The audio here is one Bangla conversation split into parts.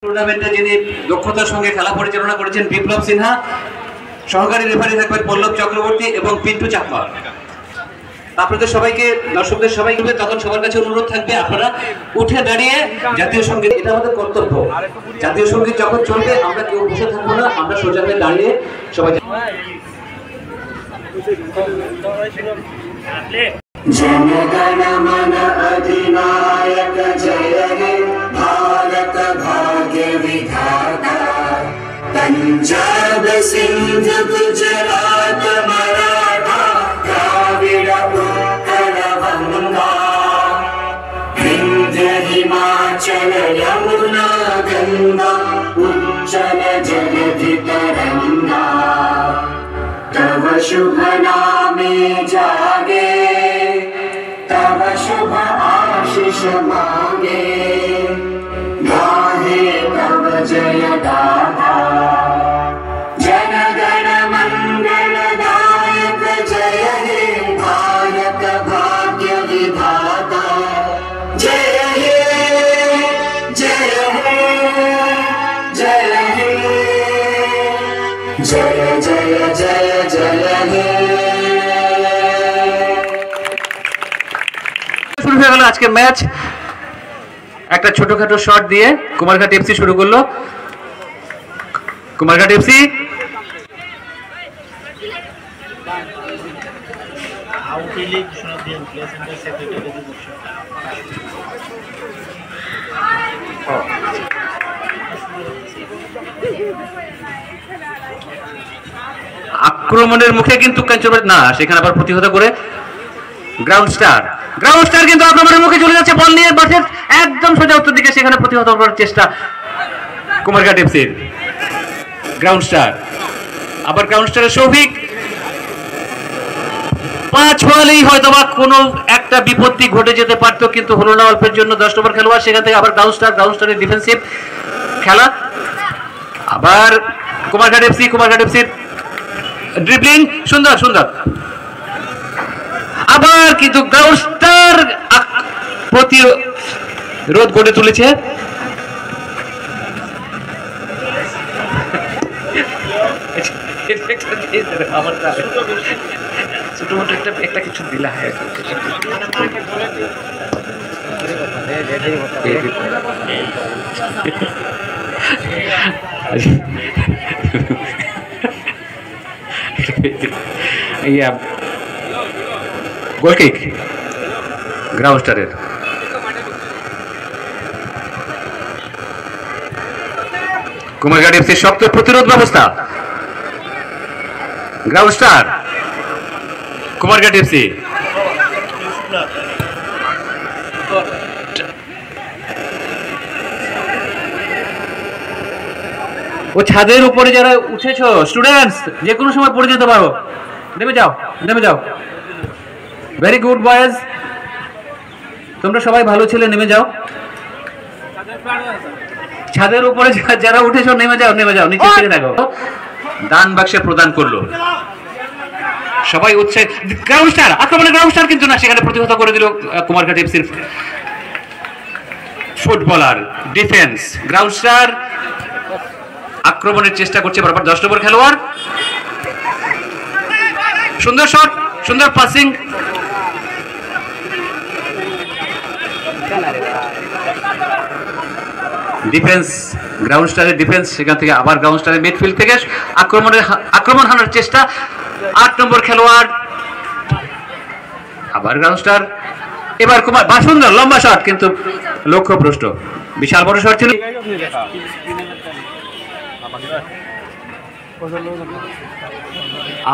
টুর্নামেন্টে যিনি দক্ষতার সঙ্গে খেলা পরিচালনা করেছেন বিপ্লব সিনহা, সহকারী রেফারি থাকবেন পল্লব চক্রবর্তী এবং পিন্টু চাকমা। আপনাদের সবাইকে, দর্শকদের সবাইকে তখন সবার কাছে অনুরোধ থাকবে আপনারা উঠে দাঁড়িয়ে জাতীয় সঙ্গীত, এটা আমাদের কর্তব্য। জাতীয় সঙ্গীত যখন চলবে আমরা কেউ বসে থাকবো না, আমরা সোজা হয়ে দাঁড়িয়ে সবাই। जनगण मन अधिनायक जय हे भारत भाग्य विधाता। पंजाब सिंध गुजरात मराठा द्राविड़ उत्कल गंगा, विंध्य हिमाचल यमुना गंगा उज्जल जलधि तरंगा। तव शुभ नामे जागे, तव शुभ आशीष मांगे, गाहे तव जय गाथा। जनगण मंगल दायक जय हे भारत भाग्य विधाता। जय हे जय हे जय हे जय जय जय जय हे। শুরু হয়ে গেল আজকের ম্যাচ। একটা ছোটখাটো শট দিয়ে কুমারঘাট এফসি শুরু করলো। কুমারঘাট এফসি আক্রমণের মুখে কিন্তু না, সেখানে আবার প্রতিহত করে গ্রাউন্ড স্টার কিন্তু আক্রমণের মুখে চলে যাচ্ছে, বল নিয়ে মাঠের একদম সোজা উত্তর দিকে, সেখানে প্রতিহত করার চেষ্টা কুমারঘাট এফসির। গ্রাউন্ড স্টার, আবার গ্রাউন্ড স্টারের সৌভিক, 5 বলেই হয়তোবা কোনো একটা বিপত্তি ঘটে যেতে পারতো, কিন্তু হলো না অল্পের জন্য। 10 নম্বর খেলোয়াড়, সেখান থেকে আবার গ্রাউন্ড স্টারের ডিফেন্সিভ খেলা। আবার কুমারঘাট এফসির ড্রিবলিং, সুন্দর সুন্দর। আবার কিন্তু গ্রাউন্ড স্টার প্রতিরোধ গড়ে তুলেছে। ছোট মোটো একটা কিছু দিলা হয় গোল কিক গ্রাউন্ড স্টারের। কুমারঘাট এফসির শক্ত প্রতিরোধ ব্যবস্থা। Ground star, Kumarghat FC. ও ছাদের উপরে যারা উঠেছো স্টুডেন্টস, যে কোনো সময় পড়ে যেতে পারো, নেমে যাও। ভেরি গুড বয়েজ, তোমরা সবাই ভালো ছেলে, নেমে যাও। ছাদের উপরে যারা উঠেছো নেমে যাও, নিচে ছেড়ে থাকো। দান বাক্সে প্রদান করলো সবাই উঠছে। গ্রাউন্ড স্টার আক্রমণে, গ্রাউন্ড স্টার কিন্তু না, সেখানে প্রতিহত করে দিল কুমারঘাট এফসির ফুটবলার। ডিফেন্স, গ্রাউন্ড স্টার আক্রমণের চেষ্টা করছে বারবার 10 নম্বর খেলোয়াড়। সুন্দর শট, সুন্দর পাসিং। ডিফেন্স, গ্রাউন্ড স্টারের ডিফেন্স, সেখান থেকে আবার গ্রাউন্ড স্টারের মিডফিল্ড থেকে আক্রমণ হানার চেষ্টা 8 নম্বর খেলোয়াড়। আবার গ্রাউন্ড স্টার, এবার কুমার সুন্দর লম্বা শট, কিন্তু লক্ষ্যভ্রষ্ট। বিশাল বড় শট ছিল।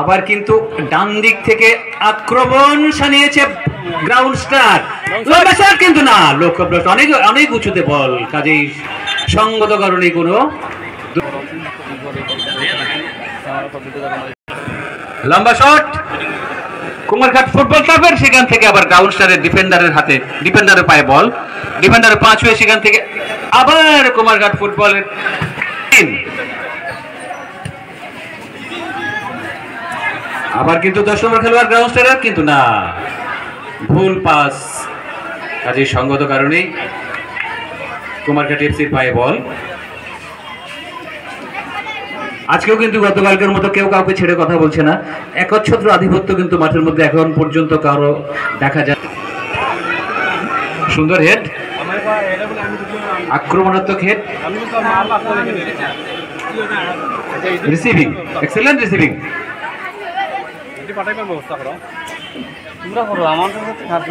আবার কিন্তু ডান দিক থেকে আক্রমণ সানিয়েছে গ্রাউন্ড স্টার, লম্বা শট কিন্তু না, লক্ষ্যভ্রষ্ট। অনেক উঁচুতে বল, কাজেই সঙ্গত কারণে কোনো লম্বা শট কুমারঘাট ফুটবল ক্লাবের। সেখান থেকে আবার গ্রাউন্ড স্টারের ডিফেন্ডারের পায়ে বল, ডিফেন্ডারের 5 হয়ে সেখান থেকে আবার কুমারঘাট ফুটবলের 3। আবার কিন্তু 10 নম্বর খেলোয়াড় গ্রাউন্ড স্টারের, কিন্তু না, ভুল পাস, কাজে সঙ্গত কারণেই কুমারঘাট এফসির পায়ে বল। আজকেও কিন্তু গতকালকের মতো কেউ কাউকে ছেড়ে কথা বলছে না, একচ্ছত্র আধিপত্য কিন্তু মাঠের মধ্যে এখন পর্যন্ত কারো দেখা যায়। সুন্দর হেড, আক্রমণাত্মক head, receiving, excellent receiving.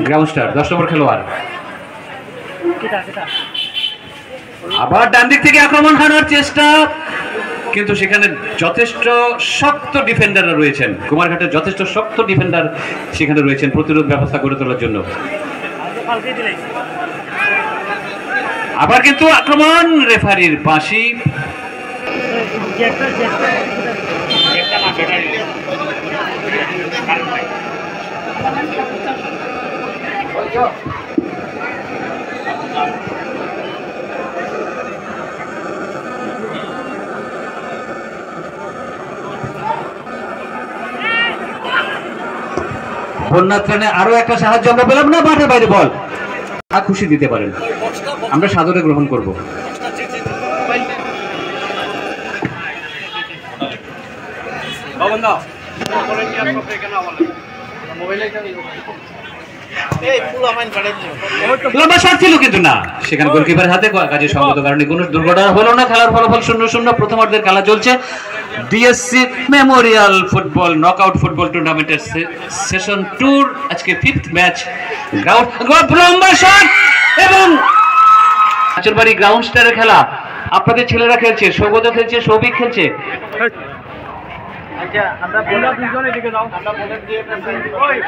Ground star 10 নম্বর খেলোয়াড়, আবার ডান দিক থেকে আক্রমণ হানার চেষ্টা, কিন্তু সেখানে যথেষ্ট শক্ত ডিফেন্ডাররা রয়েছেন, কুমারঘাটের যথেষ্ট শক্ত ডিফেন্ডার সেখানে রয়েছেন প্রতিরোধ ব্যবস্থা গড়ে তোলার জন্য। আবার কিন্তু আক্রমণ, রেফারির বাঁশি। বন্যার ত্রাণে আরো একটা সাহায্য আমরা পেলাম না, মাঠের বাইরে বল, খুশি দিতে পারেন, আমরা সাদরে গ্রহণ করব। লম্বা শট ছিল কিন্তু না, সেখানে গোলকিপারের হাতে কাজে সঙ্গত কারণে কোনো দুর্ঘটনা হলো না। খেলার ফলাফল 0-0, প্রথমার্ধের খেলা চলছে। DSC Memorial football knockout football টুর্নামেন্টের সেশন 2 আজকে 5th ম্যাচ। লম্বা শট এবং কাঁচরবাড়ি গ্রাউন্ড স্টারের খেলা। আপনাদের ছেলেরা খেলছে, সৌগত খেলছে, সৌভিক খেলছে।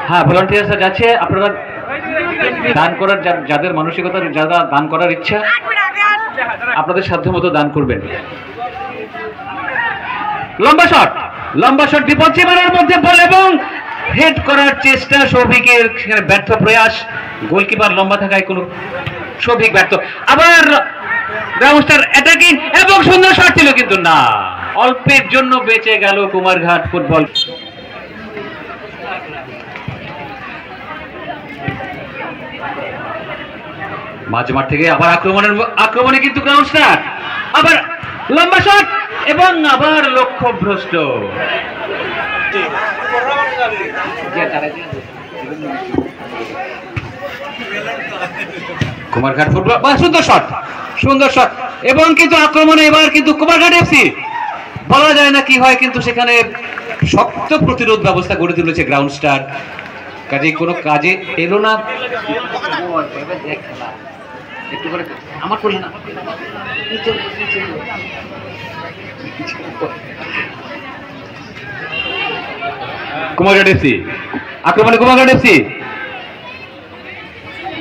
হ্যাঁ, ভলান্টিয়ার্সরা যাচ্ছে। আপনারা দান করার, যাদের মানসিকতা, যারা দান করার ইচ্ছা, আপনাদের সাধ্যমতো দান করবেন। লম্বা শট, লম্বা শট, বিপদ সীমানার মধ্যে বল এবং হেড করার চেষ্টা সৌভিকের, সেখানে ব্যর্থ প্রয়াস। গোলকিপার লম্বা থাকায় কোনো, সৌভিক ব্যর্থ। আবার গ্রাউন্ড স্টার অ্যাটাকিং এবং সুন্দর শট ছিল কিন্তু না, অল্পের জন্য বেঁচে গেল কুমারঘাট ফুটবল। মাঝমাঠ থেকে আবার আক্রমণে কিন্তু গ্রাউন্ড স্টার, আবার লম্বা শট এবং আবার লক্ষ্যভ্রষ্ট। কুমারঘাট ফুটবল, সুন্দর শট, সুন্দর শট এবং কিন্তু আক্রমণে এবার কিন্তু কুমারঘাট এফসি, বলা যায় না কি হয়, কিন্তু সেখানে শক্ত প্রতিরোধ ব্যবস্থা গড়ে তুলেছে গ্রাউন্ড স্টার, কাজে কোনো কাজে এলো না। একটু করে আমার করলে না, কুমারঘাট এফসি আক্রমণে, কুমারঘাট এফসি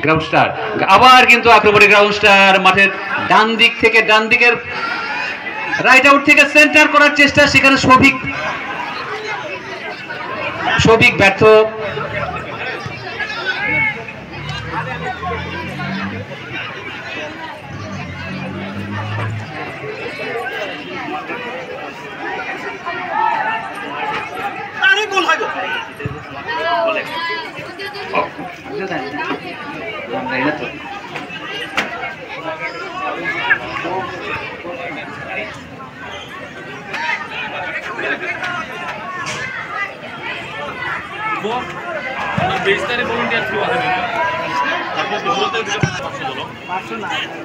গ্রাউন্ড স্টার, আবার কিন্তু আক্রমণে গ্রাউন্ড স্টার। মাঠের ডান দিক থেকে, ডান দিকের রাইট আউট থেকে সেন্টার করার চেষ্টা, সেখানে সৌভিক ব্যর্থ।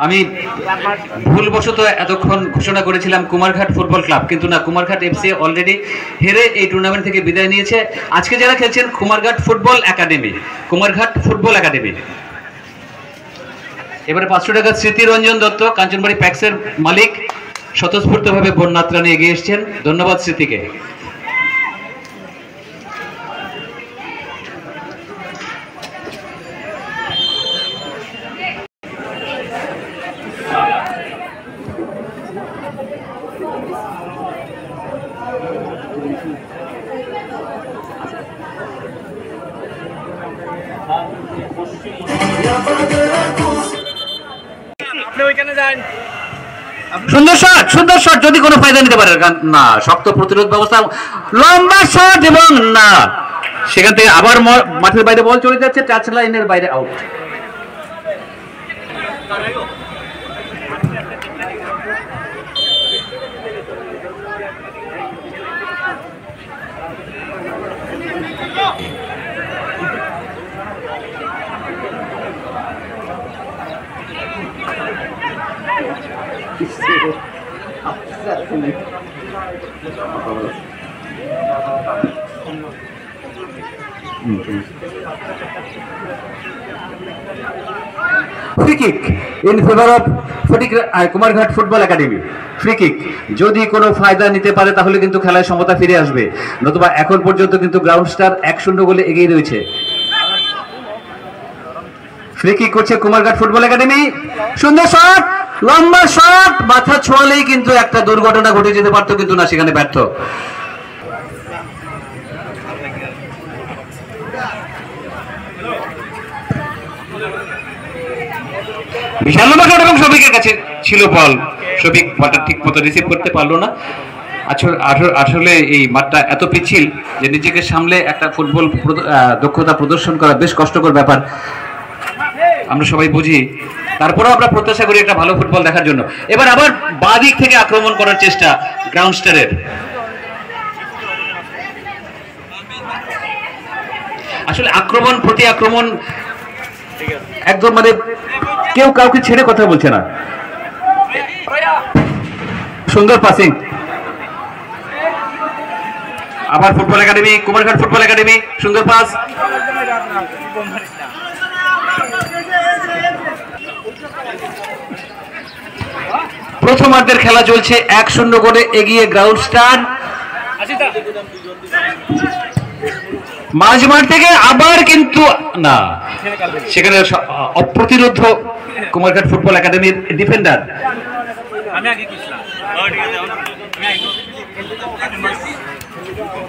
আমি ভুলবশত এতক্ষণ ঘোষণা করেছিলাম কুমারঘাট ফুটবল ক্লাব, কিন্তু না, কুমারঘাট এফসি অলরেডি হেরে এই টুর্নামেন্ট থেকে বিদায় নিয়েছে। আজকে যারা খেলছেন Kumarghat football academy, Kumarghat football academy. এবারে 500 টাকা স্মৃতিরঞ্জন দত্ত, কাঞ্চনবাড়ি প্যাক্সের মালিক, স্বতঃস্ফূর্তভাবে বন্যাত্রা নিয়ে এগিয়ে এসছেন। ধন্যবাদ স্মৃতিকে। সুন্দর শট, সুন্দর শট, যদি কোনো ফায়দা নিতে পারে না, শক্ত প্রতিরোধ ব্যবস্থা, লম্বা শট এবং না, সেখান থেকে আবার মাঠের বাইরে বল চলে যাচ্ছে, টাচ লাইনের বাইরে, out. Free kick in favour of Kumarghat football academy. Free kick যদি কোনো ফায়দা নিতে পারে তাহলে কিন্তু খেলায় সমতা ফিরে আসবে, নতুবা এখন পর্যন্ত কিন্তু গ্রাউন্ড স্টার 1-0 গোলে এগিয়ে রয়েছে। ফ্রি কিক করছে কুমারঘাট ফুটবল একাডেমি। সুন্দর শট, লম্বা শট, মাথা ছোঁয়ালেই কিন্তু একটা দুর্ঘটনা ঘটে যেতে পারতো, কিন্তু না, সেখানে ব্যর্থ। বিশাল লম্বা শট এবং শফিকের কাছে ছিল বল, শফিক বলটা ঠিক মতো রিসিভ করতে পারলো না। আসলে এই মাঠটা এত পিচ্ছিল যে নিজেকে সামলে একটা ফুটবল দক্ষতা প্রদর্শন করা বেশ কষ্টকর ব্যাপার, আমরা সবাই বুঝি। তারপরেও আমরা প্রত্যাশা করি একটা ভালো ফুটবল দেখার জন্য। এবার আবার বাঁ দিক থেকে আক্রমণ করার চেষ্টা গ্রাউন্ড স্টারের। আসলে আক্রমণ প্রতি আক্রমণ একদম মানে কেউ কাউকে ছেড়ে কথা বলছে না। সুন্দর পাসিং, আবার football academy, Kumarghat football academy, সুন্দর পাস। প্রথমার্ধের খেলা চলছে, 1-0 গোলে এগিয়ে গ্রাউন্ড স্টার। মাঝমাঠ থেকে আবার কিন্তু না, সেখানে অপ্রতিরোধ কুমারঘাট ফুটবল একাডেমির ডিফেন্ডার।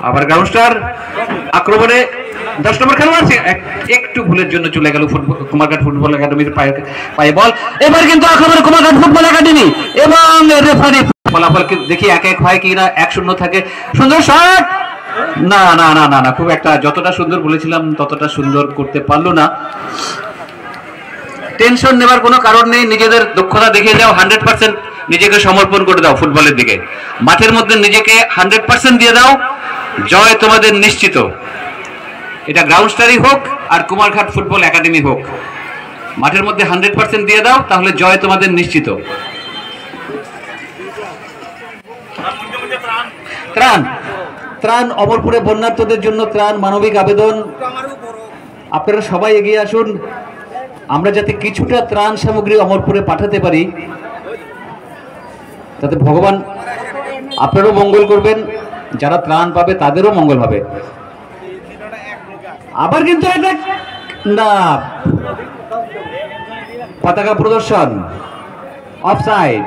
আবার গ্রাউন্ড স্টার আক্রমণে 10 নম্বর খেলোয়াড় একটু ভুলের জন্য চলে গেল কুমারঘাট ফুটবল একাডেমির পায়ে বল। এবার কিন্তু আক্রমণে কুমারঘাট ফুটবল একাডেমি এবং রেফারি। ফলাফল দেখি 1-1 হয় কিনা, 1-0 থাকে। সুন্দর শট, না না না না না, খুব একটা যতটা সুন্দর বলেছিলাম ততটা সুন্দর করতে পারলো না। টেনশন নেবার কোনো কারণ নেই, নিজেদের দক্ষতা দেখিয়ে যাও, 100% নিজেকে সমর্পণ করে দাও ফুটবলের দিকে। মাঠের মধ্যে নিজেকে 100% দিয়ে দাও, জয় তোমাদের নিশ্চিত। এটা গ্রাউন্ড স্টারই হোক আর কুমারঘাট ফুটবল একাডেমি হোক, মাঠের মধ্যে 100% দিয়ে দাও, তাহলে জয় তোমাদের নিশ্চিত। ত্রাণ, ত্রাণ অমরপুরে বন্যার্তদের জন্য ত্রাণ, মানবিক আবেদন। আপনারা সবাই এগিয়ে আসুন, আমরা যাতে কিছুটা ত্রাণ সামগ্রী অমরপুরে পাঠাতে পারি, তাতে ভগবান আপনারও মঙ্গল করবেন, যারা ত্রাণ পাবে তাদেরও মঙ্গল হবে। আবার কিন্তু এটা না, পতাকা প্রদর্শন, অফসাইড।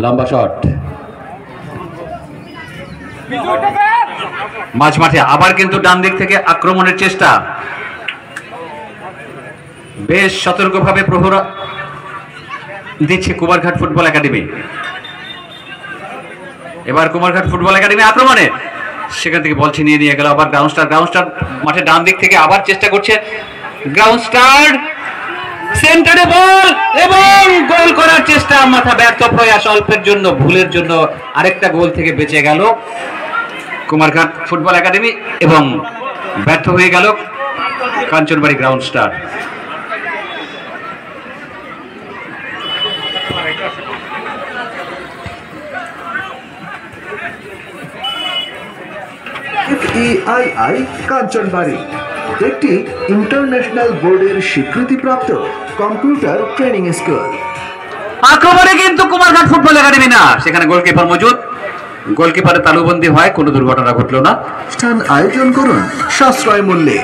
লম্বা শট মাঝ মাঠে, আবার কিন্তু ডান দিক থেকে আক্রমণের চেষ্টা, বেশ সতর্কভাবে প্রহরা দিচ্ছে কুমারঘাট ফুটবল একাডেমি। এবার কুমারঘাট ফুটবল একাডেমি আক্রমণে, সেখান থেকে বল ছিনিয়ে নিয়ে গেল আবার গ্রাউন্ড স্টার। গ্রাউন্ড স্টার মাঠে ডান দিক থেকে আবার চেষ্টা করছে, গ্রাউন্ড স্টার সেন্টারে বল এবং গোল করার চেষ্টা, মাথা ব্যর্থ প্রয়াস, অল্পের জন্য ভুলের জন্য আরেকটা গোল থেকে বেঁচে গেল কুমারঘাট ফুটবল একাডেমি এবং ব্যর্থ হয়ে গেল Kanchanbari ground star. FEII Kanchanbari একটি ইন্টারন্যাশনাল বোর্ডের স্বীকৃতিপ্রাপ্ত কম্পিউটার ট্রেনিং স্কুল। আক্রমণে কিন্তু কুমারঘাট ফুটবল একাডেমি না, সেখানে গোলকিপার মজুদ, গোলকিপারের তালুবন্দি হয়, কোনো দুর্ঘটনা ঘটলো না। স্থান আয়োজন করুন সাশ্রয় মূল্যে।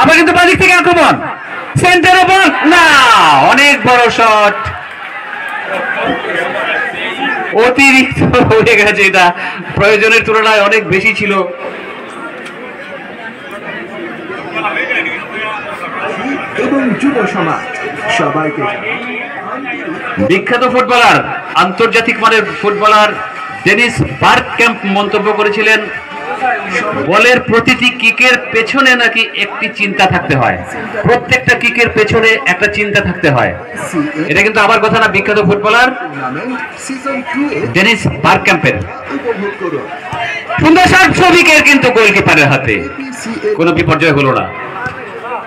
আবার কিন্তু বাদিক থেকে আক্রমণ, সেন্টার ওভার না, অনেক বড় শট, অতিরিক্ত হয়ে গেছে, এটা প্রয়োজনের তুলনায় অনেক বেশি ছিল। এবং যুব সমাজ সবাইকে বিখ্যাত ফুটবলার, আন্তর্জাতিক মানের ফুটবলার ডেনিস বার্গক্যাম্প মন্তব্য করেছিলেন, বলের প্রতিটি কিকের পেছনে নাকি একটি চিন্তা থাকতে হয়, প্রত্যেকটা কিকের পেছনে একটা চিন্তা থাকতে হয়। এটা কিন্তু আমার কথা না, বিখ্যাত ফুটবলার সিজন 2 এ ডেনিস বার্গক্যাম্পের। উপভোগ করুন। সুন্দর শট, ছবিকের কিন্তু গোলকিপারের হাতে, কোনো বিপর্যয় হলো না।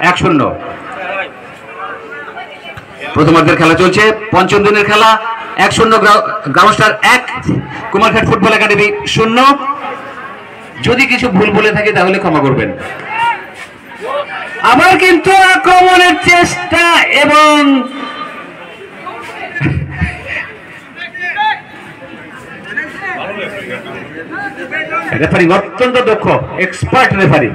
1-0 প্রথমার্ধের খেলা চলছে, পঞ্চম দিনের খেলা। 1-0 গ্রাউন্ডস্টার 1, কুমারঘাট ফুটবল একাডেমি 0। যদি কিছু ভুল বলে থাকে তাহলে ক্ষমা করবেন। আবার কিন্তু আক্রমণের চেষ্টা এবং রেফারি অত্যন্ত দক্ষ, এক্সপার্ট রেফারি।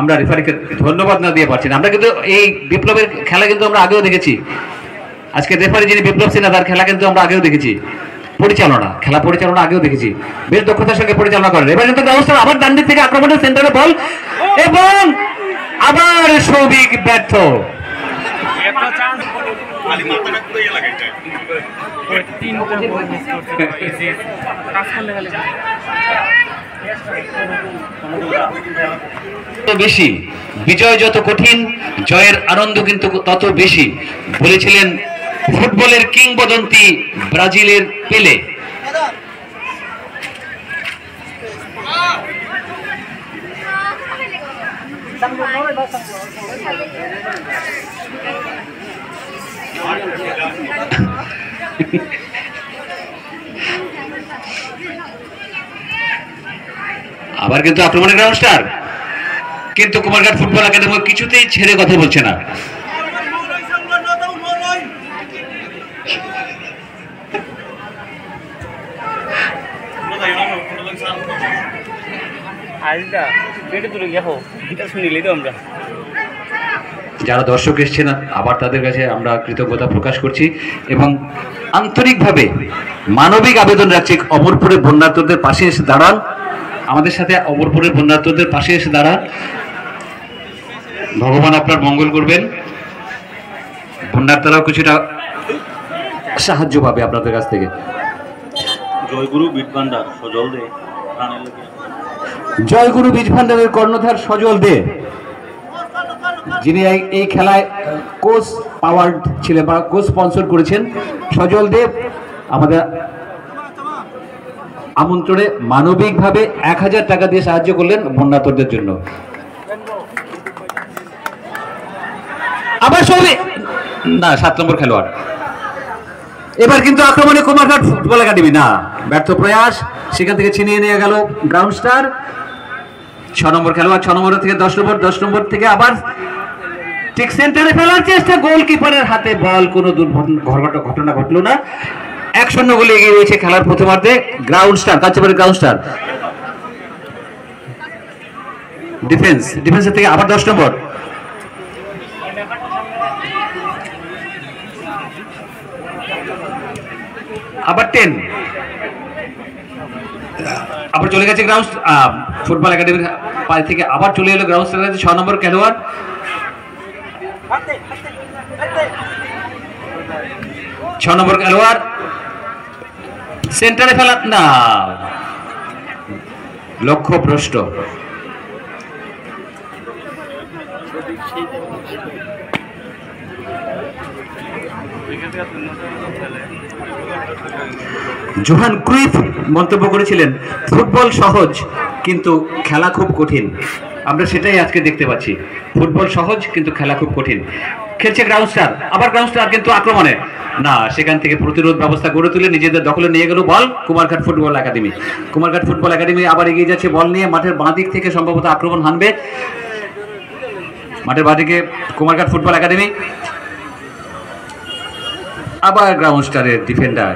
আমরা রেফারিকে ধন্যবাদ না দিয়ে পারছি না। আমরা কিন্তু এই বিপ্লবের খেলা কিন্তু আমরা আগেও দেখেছি। আজকে রেফারি যিনি বিপ্লব সিনহা, তার খেলা কিন্তু আমরা আগেও দেখেছি। খেলা পরিচালনা আগেও দেখেছি, বেশ দক্ষতার সঙ্গে পরিচালনা করেন। এবার কিন্তু ব্যবস্থা, আবার ডান দিক থেকে আক্রমণের সেন্টারে বল এবং আবার সৌভিক ব্যর্থ। বেশি বিজয় যত কঠিন, জয়ের আনন্দ কিন্তু তত বেশি, বলেছিলেন ফুটবলের কিংবদন্তি ব্রাজিলের পেলে। আবার কিন্তু আক্রমণের গ্রাউন্ডস্টার, কিন্তু কুমারঘাট ফুটবল একাডেমি কিছুতেই ছেড়ে কথা বলছে না। যারা দর্শক এসছেন আবার তাদের কাছে আমরা কৃতজ্ঞতা প্রকাশ করছি এবং আন্তরিকভাবে মানবিক আবেদন রাখছি, অমরপুরের বন্যার্তদের পাশে এসে দাঁড়ান, আমাদের সাথে অমরপুরের বন্যার্তদের পাশে এসে দাঁড়ান। ভগবান আপনার মঙ্গল করবেন, বন্যার্তরাও কিছুটা সাহায্য পাবে আপনাদের কাছ থেকে। জয়গুরু বীজ ভান্ডার সজল দে, জয়গুরু বীজ ভান্ডারের কর্ণধার সজল দে, যিনি এই খেলায় কোচ পাওয়ার্ড ছিলেন বা কোচ স্পন্সর করেছেন, সজল দেব আমাদের আমন্ত্রণে মানবিকভাবে 1000 টাকা দিয়ে সাহায্য করলেন বন্যার্তদের জন্য। আবার সৌভিক না, 7 নম্বর খেলোয়াড়। এবার কিন্তু আক্রমণে কুমারঘাট ফুটবল একাডেমি, না, ব্যর্থ প্রয়াস, সেখান থেকে ছিনিয়ে নিয়ে গেল গ্রাউন্ডস্টার। 6 নম্বর খেলোয়াড়, 6 নম্বর থেকে 10 নম্বর, 10 নম্বর থেকে আবার ঠিক সেন্টারে ফেলার চেষ্টা, গোলকিপারের হাতে বল, কোনো ঘটনা ঘটলো না। 1-0 গোলে এগিয়ে রয়েছে খেলার প্রথমার্ধে গ্রাউন্ডস্টার, কাঁচাবাড়ির গ্রাউন্ডস্টার। ডিফেন্সের থেকে আবার 10 নম্বর, আবার 10, আবার চলে গেছে গ্রাউন্ড ফুটবল একাডেমির পাশ থেকে, আবার চলে এলো গ্রাউন্ডস্টারের কাছে 6 নম্বর খেলোয়াড়। 6 নম্বর খেলোয়াড় সেন্টারে ফেলা, না, লক্ষ্যভ্রষ্ট। জোহান ক্রুইফ মন্তব্য করেছিলেন, ফুটবল সহজ কিন্তু খেলা খুব কঠিন। আমরা সেটাই আজকে দেখতে পাচ্ছি, ফুটবল সহজ কিন্তু খেলা খুব কঠিন। খেলছে গ্রাউন্ডস্টার, আবার গ্রাউন্ডস্টার কিন্তু আক্রমণে, না, সেখান থেকে প্রতিরোধ ব্যবস্থা গড়ে তুলে নিজেদের দখলে নিয়ে গেল বল Kumarghat football academy. Kumarghat football academy আবার এগিয়ে যাচ্ছে বল নিয়ে, মাঠের বাঁ দিক থেকে সম্ভবত আক্রমণ হানবে, মাঠের বাঁ দিকে কুমারঘাট ফুটবল একাডেমি। আবার গ্রাউন্ডস্টারের ডিফেন্ডার,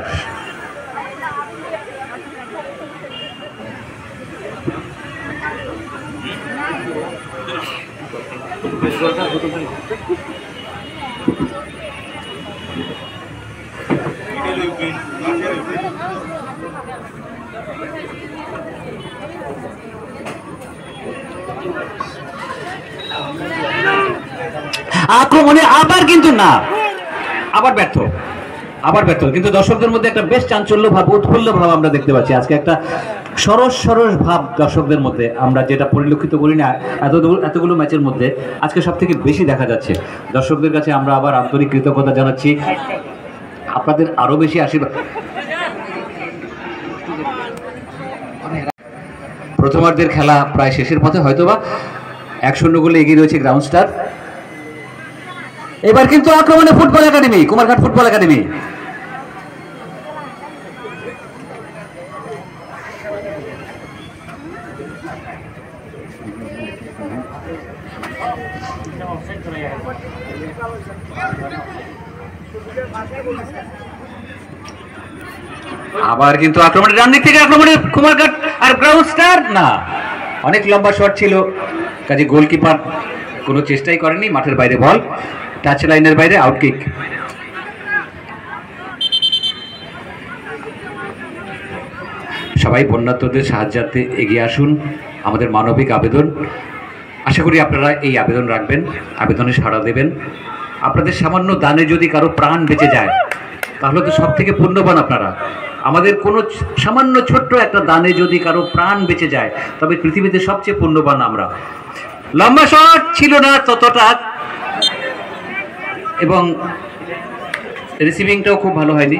আক্রমণে আবার কিন্তু না, আবার ব্যর্থ, আবার ব্যর্থ। কিন্তু দর্শকদের মধ্যে একটা বেশ চাঞ্চল্য ভাব, উৎফুল্ল ভাব আমরা দেখতে পাচ্ছি আজকে, একটা সরস সরস ভাব দর্শকদের মধ্যে আমরা যেটা পরিলক্ষিত করি না এতগুলো ম্যাচের মধ্যে, আজকে সব থেকে বেশি দেখা যাচ্ছে। দর্শকদের কাছে আমরা আবার আন্তরিক কৃতজ্ঞতা জানাচ্ছি, আপনাদের আরো বেশি আশীর্বাদ। প্রথমার্ধের খেলা প্রায় শেষের পথে, হয়তোবা 1-0 গোলে এগিয়ে রয়েছে গ্রাউন্ড স্টার। এবার কিন্তু আক্রমণে football academy, Kumarghat football academy. আবার কিন্তু আক্রমণের ডান দিক থেকে আক্রমণে কুমারঘাট আর গ্রাউন্ড স্টার না, অনেক লম্বা শট ছিল, কাজে গোলকিপার কোনো চেষ্টাই করেনি, মাঠের বাইরে বল, টাচ লাইনের বাইরে, আউটকিক। সবাই বন্যার্তদের সাহায্যার্থে এগিয়ে আসুন, আমাদের মানবিক আবেদন। আশা করি আপনারা এই আবেদন রাখবেন, আবেদনে সাড়া দেবেন। আপনাদের সামান্য দানে যদি কারো প্রাণ বেঁচে যায় তাহলে তো সব থেকে পুণ্যবান আপনারা। আমাদের কোনো সামান্য ছোট্ট একটা দানে যদি কারো প্রাণ বেঁচে যায় তবে পৃথিবীতে সবচেয়ে পুণ্যবান আমরা। লম্বা শট ছিল না ততটা, এবং রিসিভিংটাও খুব ভালো হয়নি।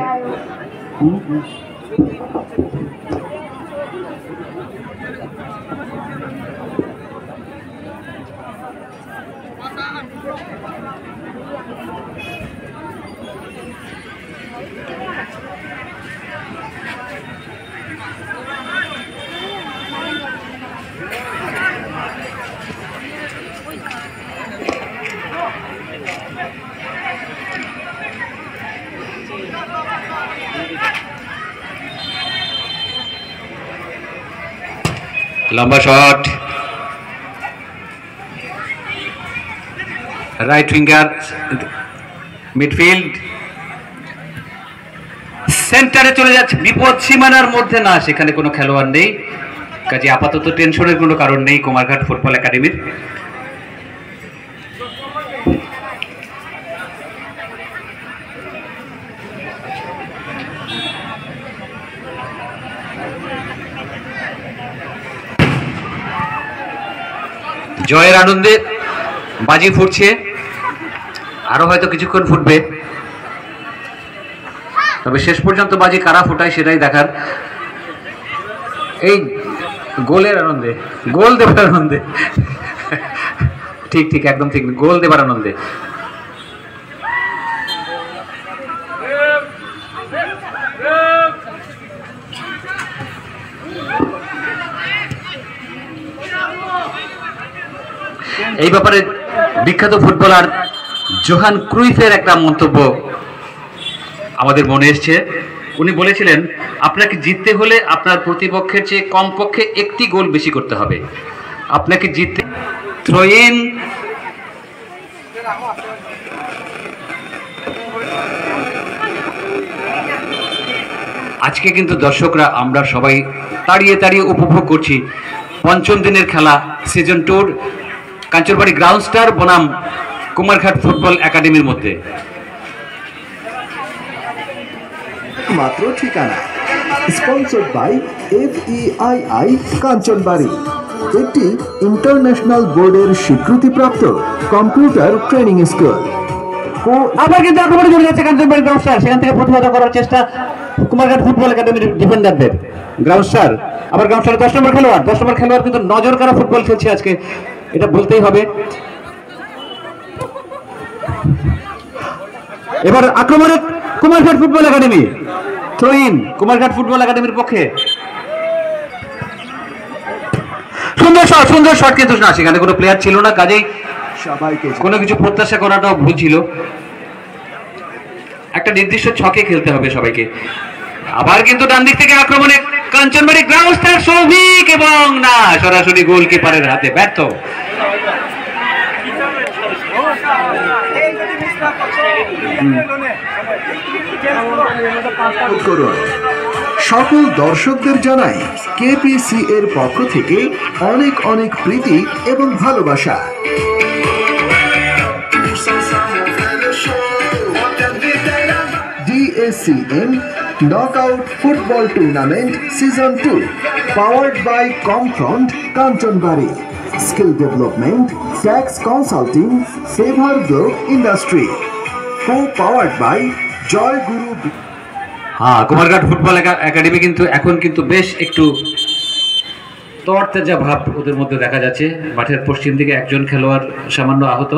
লম্বা শট, রাইট উইঙ্গার, মিডফিল্ড, সেন্টারে চলে যাচ্ছে, বিপদ সীমানার মধ্যে না, সেখানে কোনো খেলোয়াড় নেই, কাজে আপাতত টেনশনের কোনো কারণ নেই কুমারঘাট ফুটবল একাডেমির। জয়ের আনন্দে বাজি ফুটছে, আরো হয়তো কিছুক্ষণ ফুটবে, তবে শেষ পর্যন্ত বাজি কারা ফোটায় সেটাই দেখার। এই গোলের আনন্দে, গোল দেবার আনন্দে, ঠিক ঠিক একদম ঠিক, গোল দেবার আনন্দে। এই ব্যাপারে বিখ্যাত ফুটবলার জোহান ক্রুইফের একটা মন্তব্য আমাদের মনে এসছে। উনি বলেছিলেন, আপনাকে জিততে হলে আপনার প্রতিপক্ষের চেয়ে কমপক্ষে একটি গোল বেশি করতে হবে। আপনাকে জিততে থ্রো ইন, আজকে কিন্তু দর্শকরা আমরা সবাই তাড়িয়ে তাড়িয়ে উপভোগ করছি পঞ্চম দিনের খেলা, সিজন 2 কাঞ্চনবাড়ি গ্রাউন্ড স্টার বনাম কুমারঘাট ফুটবল একাডেমির মধ্যে। মাত্র ঠিকানা স্পন্সর্ড বাই FEII কাঞ্চনবাড়ি, একটি ইন্টারন্যাশনাল বোর্ডের স্বীকৃতিপ্রাপ্ত কম্পিউটার ট্রেনিং স্কুল। আবার কিন্তু আক্রমণে চলে যাচ্ছে কাঞ্চনবাড়ি গ্রাউন্ড স্টার, সেখান থেকে প্রতিহত করার চেষ্টা কুমারঘাট ফুটবল একাডেমির ডিফেন্ডারদের। গ্রাউন্ড স্টার, আবার গ্রাউন্ড স্টার 10 নম্বর খেলোয়াড় কিন্তু নজর কাড়া ফুটবল খেলছে আজকে, এটা বলতেই হবে। এবার আক্রমণে Kumarghat football academy, throw in Kumarghat football একাডেমির পক্ষে। সুন্দর শট কিন্তু না, সেখানে কোনো প্লেয়ার ছিল না, কাজেই সবাইকে কোনো কিছু প্রত্যাশা করাটাও ভুল ছিল। একটা নির্দিষ্ট ছকে খেলতে হবে সবাইকে। আবার কিন্তু ডান দিক থেকে আক্রমণে কাঞ্চনবাড়ি গ্রাউন্ড স্টার সৌভিক, এবং না, সরাসরি গোলকিপারের হাতে ব্যর্থ। করুন। সকল দর্শকদের জানাই কেপিসি এর পক্ষ থেকে অনেক অনেক প্রীতি এবং ভালোবাসা। DSCM Knockout Football Tournament Season 2 powered by Comfront Kanchanbari, Skill Development, Tax Consulting, Favor Globe Industry, co-powered by Joy Guru। হ্যাঁ, কুমারঘাট ফুটবল একাডেমি কিন্তু এখন কিন্তু বেশ একটু তরতাজা ভাব ওদের মধ্যে দেখা যাচ্ছে। মাঠের পশ্চিম দিকে একজন খেলোয়াড় সামান্য আহত।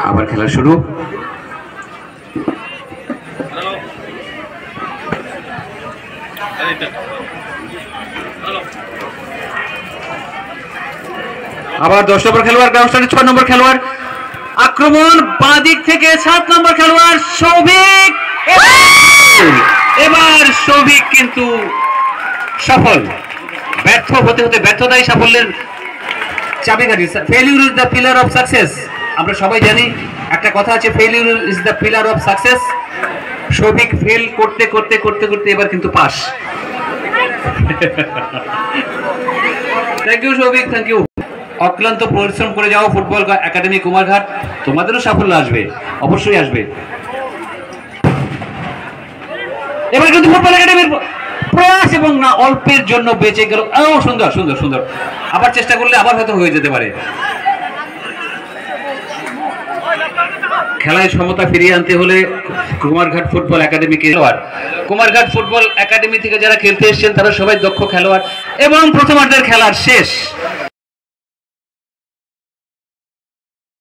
আবার খেলা শুরু। আবার 10 নম্বর খেলোয়াড়, গ্রাউন্ডস্টারের 6 নম্বর খেলোয়াড়, আক্রমণ বাঁ দিক থেকে 7 নম্বর খেলোয়াড় সৌভিক। এবার সৌভিক কিন্তু সফল। ব্যর্থ হতে হতে ব্যর্থতাই সাফল্যের চাবিকাঠি। Failure is the pillar of success. আমরা সবাই জানি একটা কথা আছে, failure is the pillar of success. Souvik fail করতে করতে করতে করতে এবার কিন্তু pass. Thank you Souvik, thank you. অক্লান্ত পরিশ্রম করে যাও ফুটবল একাডেমি কুমারঘাট, তোমাদেরও সাফল্য আসবে, অবশ্যই আসবে। এবার কিন্তু ফুটবল একাডেমির প্রয়াস এবং না অল্পের জন্য বেঁচে গেল। সুন্দর সুন্দর সুন্দর। আবার চেষ্টা করলে আবার হয়তো হয়ে যেতে পারে। খেলায় সমতা ফিরিয়ে আনতে হলে কুমারঘাট ফুটবল একাডেমি খেলোয়াড়, কুমারঘাট ফুটবল একাডেমি থেকে যারা খেলতে এসেছেন তারা সবাই দক্ষ খেলোয়াড় এবং প্রথমার্ধের খেলার শেষ